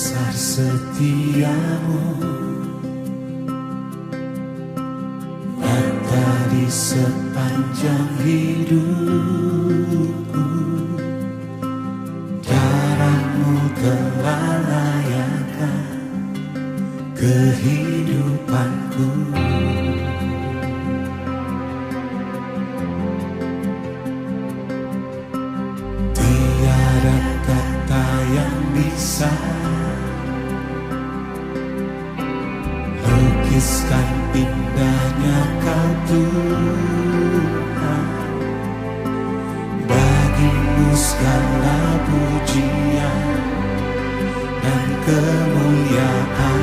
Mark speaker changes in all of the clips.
Speaker 1: besar setiamu, nyata di sepanjang hidupku. Darahmu telah layakkan kehidupanku. Tiada kata yang bisa lukiskan indahnya Kau Tuhan. Bagimu segala pujian dan kemuliaan.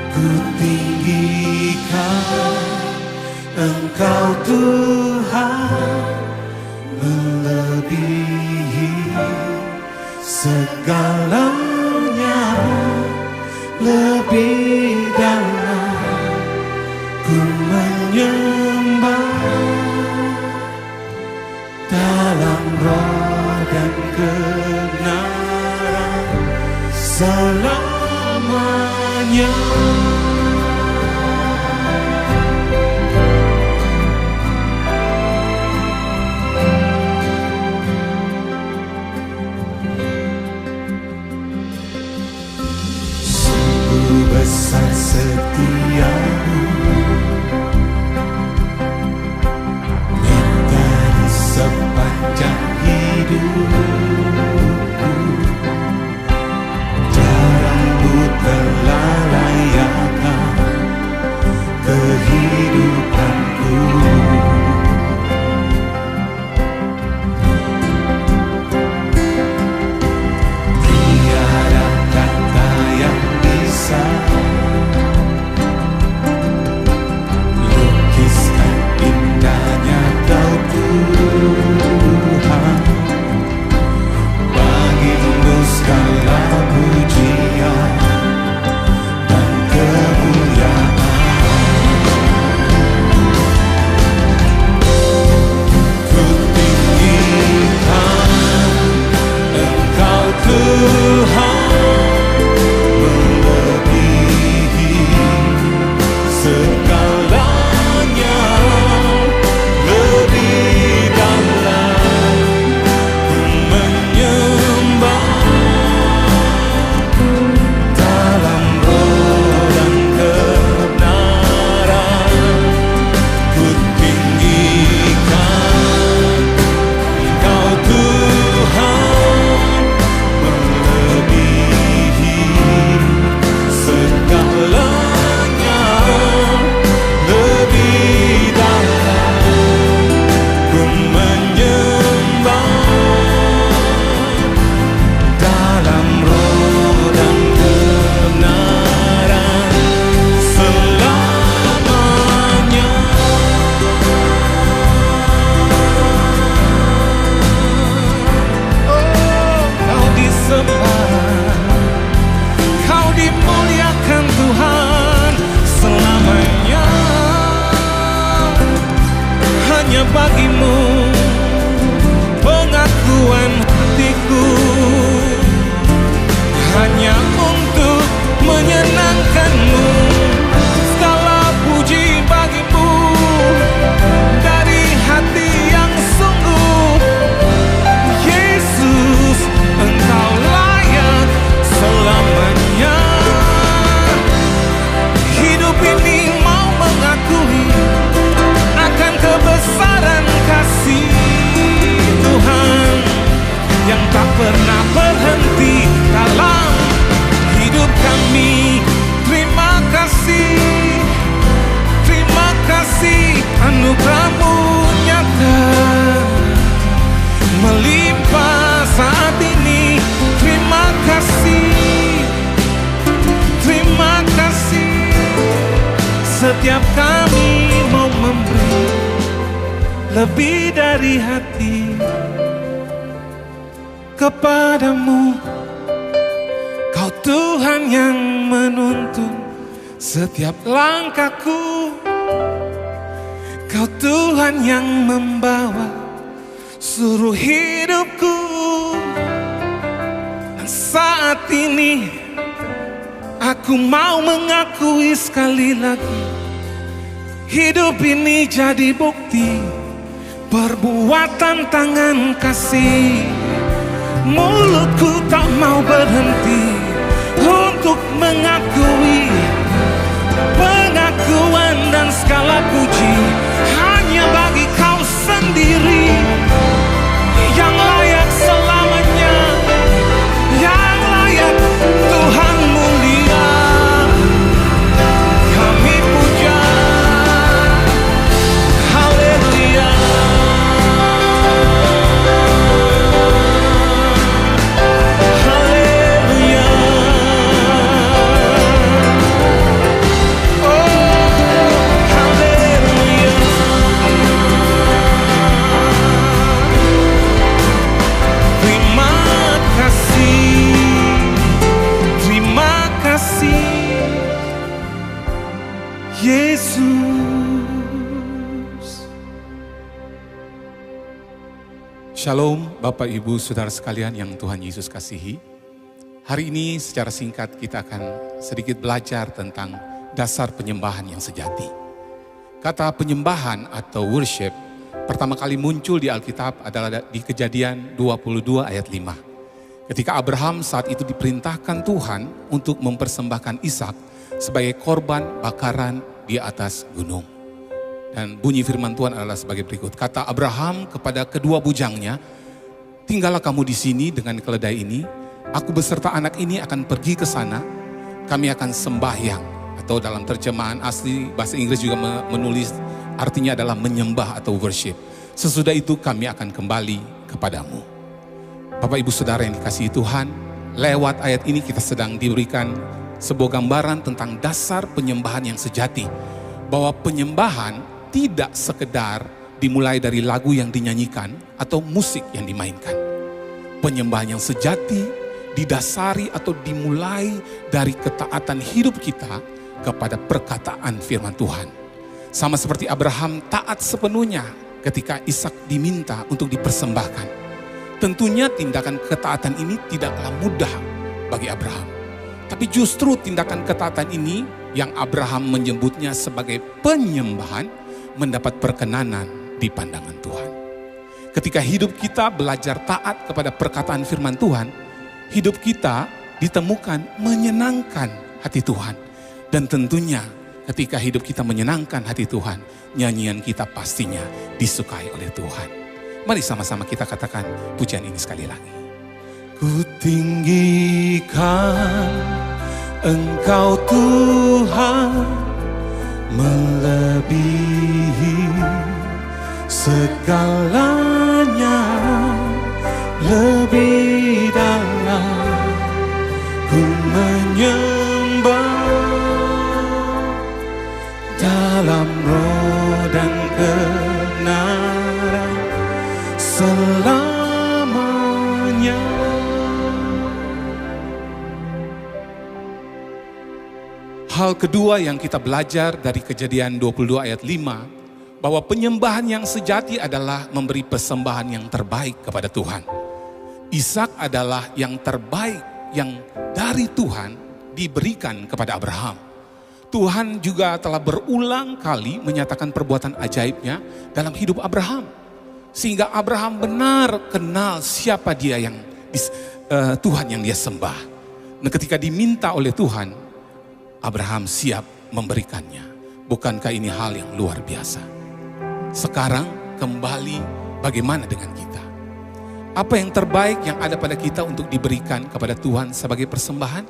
Speaker 1: Ku tinggikan Engkau Tuhan, melebihi segalanya, lebih dalam ku menyembah dalam roh dan kebenaran selamanya. Besar setiamu, nyata di sepanjang hidupku. Darahmu telah layakkan kehidupanku. Tiada kata yang bisa lukiskan indahnya Kau Tuhan. Bagimu segala pujian dan kemuliaan. Ku tinggikan Engkau Tuhan, melebihi segalanya, lebih dalam ku menyembah dalam roh dan kebenaran. Ku tinggikan Engkau Tuhan, melebihi segalanya, lebih dalam ku menyembah dalam roh dan kebenaran selamanya. Oh, Kau disembah, Kau dimuliakan Tuhan selamanya. Hanya bagimu pengakuan hatiku, hanya untuk menyenangkanmu. Segala puji bagimu dari hati yang sungguh. Yesus, Engkau layak selamanya. Hidup ini mau mengakui akan kebesaran kasih Tuhan yang tak pernah berhenti dalam hidup kami. Terima kasih anugerah-Mu nyata melimpah saat ini. Terima kasih setiap kami mau memberi lebih dari hati kepadamu. Kau Tuhan yang menuntun setiap langkahku. Kau Tuhan yang membawa seluruh hidupku. saat ini aku mau mengakui sekali lagi, hidup ini jadi bukti perbuatan tangan kasih. Mulutku tak mau berhenti untuk mengakui, pengakuan dan segala puji hanya bagi Kau sendiri, yang layak selamanya, yang layak Tuhan mulia. Kami puja, haleluya. Haleluya. Oh, haleluya. Terima kasih, terima kasih Yesus. Shalom Bapak Ibu Saudara sekalian yang Tuhan Yesus kasihi. Hari ini secara singkat kita akan sedikit belajar tentang dasar penyembahan yang sejati. Kata penyembahan atau worship pertama kali muncul di Alkitab adalah di Kejadian 22 ayat 5. Ketika Abraham saat itu diperintahkan Tuhan untuk mempersembahkan Ishak sebagai korban bakaran di atas gunung. Dan bunyi firman Tuhan adalah sebagai berikut. Kata Abraham kepada kedua bujangnya, tinggallah kamu di sini dengan keledai ini. Aku beserta anak ini akan pergi ke sana. Kami akan sembahyang. Atau dalam terjemahan asli bahasa Inggris juga menulis artinya adalah menyembah atau worship. Sesudah itu kami akan kembali kepadamu. Bapak Ibu Saudara yang dikasihi Tuhan, lewat ayat ini kita sedang diberikan sebuah gambaran tentang dasar penyembahan yang sejati. Bahwa penyembahan tidak sekedar dimulai dari lagu yang dinyanyikan atau musik yang dimainkan. Penyembahan yang sejati didasari atau dimulai dari ketaatan hidup kita kepada perkataan firman Tuhan. Sama seperti Abraham taat sepenuhnya ketika Ishak diminta untuk dipersembahkan. Tentunya tindakan ketaatan ini tidaklah mudah bagi Abraham. Tapi justru tindakan ketaatan ini yang Abraham menyebutnya sebagai penyembahan mendapat perkenanan di pandangan Tuhan. Ketika hidup kita belajar taat kepada perkataan firman Tuhan, hidup kita ditemukan menyenangkan hati Tuhan. Dan tentunya ketika hidup kita menyenangkan hati Tuhan, nyanyian kita pastinya disukai oleh Tuhan. Mari sama-sama kita katakan pujian ini sekali lagi. Ku tinggikan Engkau Tuhan, melebihi segalanya, lebih dalam ku menyembah dalam roh dan kebenaran selamanya. Hal kedua yang kita belajar dari Kejadian 22 ayat 5, bahwa penyembahan yang sejati adalah memberi persembahan yang terbaik kepada Tuhan. Ishak adalah yang terbaik yang dari Tuhan diberikan kepada Abraham. Tuhan juga telah berulang kali menyatakan perbuatan ajaibnya dalam hidup Abraham. Sehingga Abraham benar kenal siapa dia yang Tuhan yang dia sembah. Nah, ketika diminta oleh Tuhan, Abraham siap memberikannya. Bukankah ini hal yang luar biasa? Sekarang kembali bagaimana dengan kita? Apa yang terbaik yang ada pada kita untuk diberikan kepada Tuhan sebagai persembahan?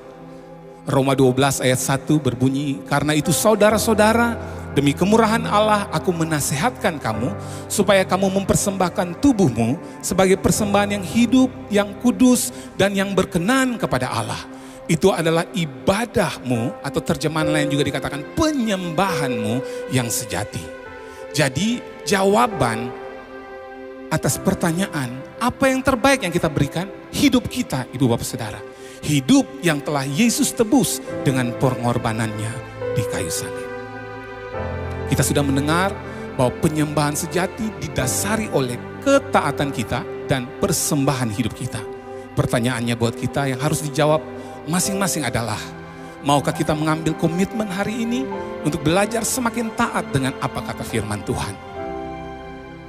Speaker 1: Roma 12 ayat 1 berbunyi, karena itu saudara-saudara, demi kemurahan Allah aku menasehatkan kamu supaya kamu mempersembahkan tubuhmu sebagai persembahan yang hidup, yang kudus, dan yang berkenan kepada Allah. Itu adalah ibadahmu, atau terjemahan lain juga dikatakan penyembahanmu yang sejati. Jadi jawaban atas pertanyaan apa yang terbaik yang kita berikan, hidup kita, Ibu Bapak Saudara. Hidup yang telah Yesus tebus dengan pengorbanannya di kayu salib. Kita sudah mendengar bahwa penyembahan sejati didasari oleh ketaatan kita dan persembahan hidup kita. Pertanyaannya buat kita yang harus dijawab masing-masing adalah, maukah kita mengambil komitmen hari ini untuk belajar semakin taat dengan apa kata firman Tuhan?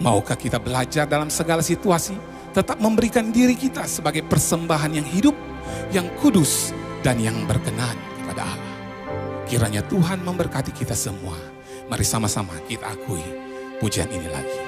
Speaker 1: Maukah kita belajar dalam segala situasi tetap memberikan diri kita sebagai persembahan yang hidup, yang kudus, dan yang berkenan kepada Allah? Kiranya Tuhan memberkati kita semua. Mari sama-sama kita akui pujian ini lagi.